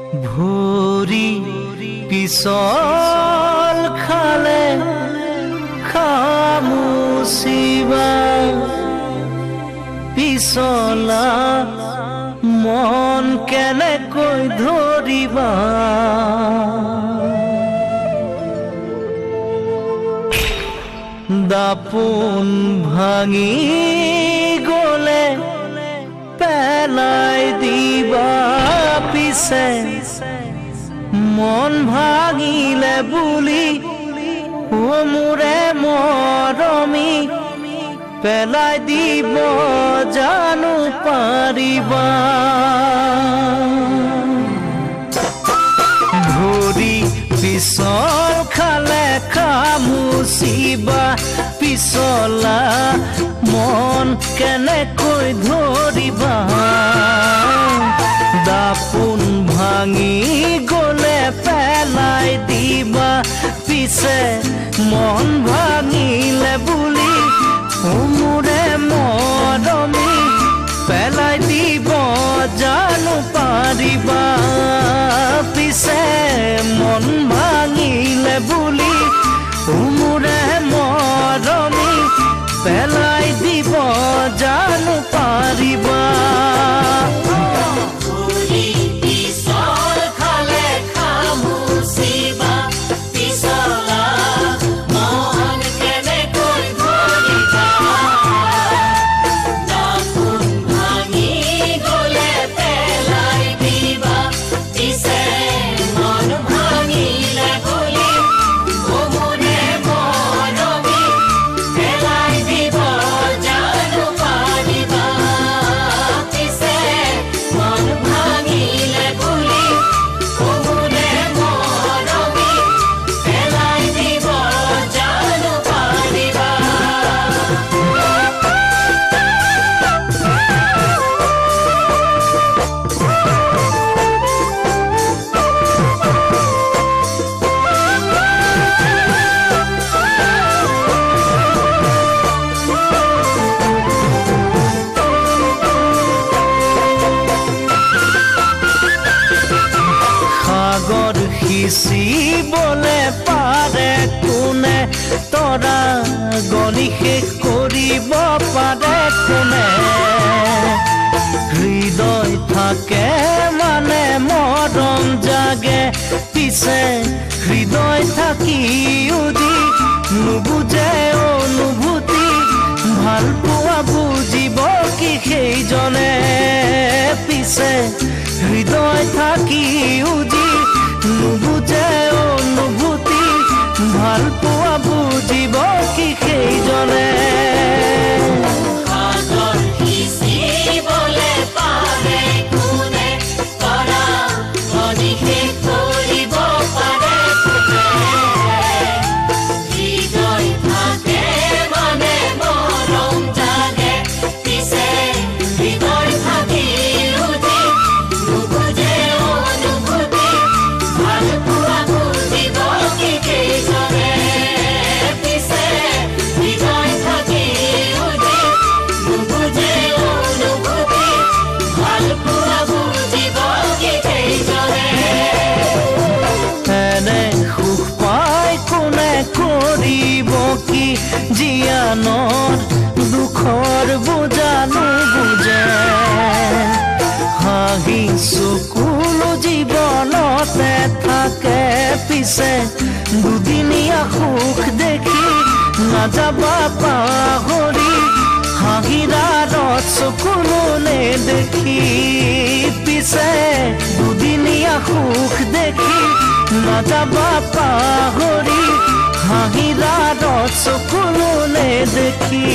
ভৰি পিছল খালে খামুচিবা পিছলা মন কেনেকৈ ধৰিবা দাপোন ভাঙি গলে পেলাই দিবা পিছে মন ভাঙিলে বুলি মোৰে মৰমী পেলাই দিব জানো পাৰিবা ভৰি পিছল খালে খামুচিবা পিছলা মন কেনেকৈ ধৰিবা দাপোন ভাঙি গলে পেলাই দিবা পিছে মন ভাঙিলে বুলি মোৰে মৰমী পেলাই দিব জানো পাৰিবা পিছে মন ভাঙিলে বুলি মোৰে মৰমী পেলাই দিব জানো পাৰিবা সিঁচিবলে পাৰে কোনে তৰা গণি শেষ কৰিব পাৰে কোনে হৃদয় থাকে মানে মৰম জাগে পিছে হৃদয় থাকিও যি নুবুজে অনুভূতি ভাল পোৱা বুজিব কি সেইজনে পিছে হৃদয় থাকিও যি নুবুজে অনুভূতি ভাল পোৱা বুজিব কি সেইজনে জীয়ানৰ দুখৰ বুজা নুবুজে হাঁহি চকুলো জীৱনতে থাকে পিছে দুদিনীয়া সুখ দেখি নাযাবা পাহৰি হাঁহিৰাৰত চকুলো নেদেখি পিছে দুদিনীয়া সুখ দেখি নাযাবা পাহৰি হাঁহিৰাৰত চকুলো নেদেখি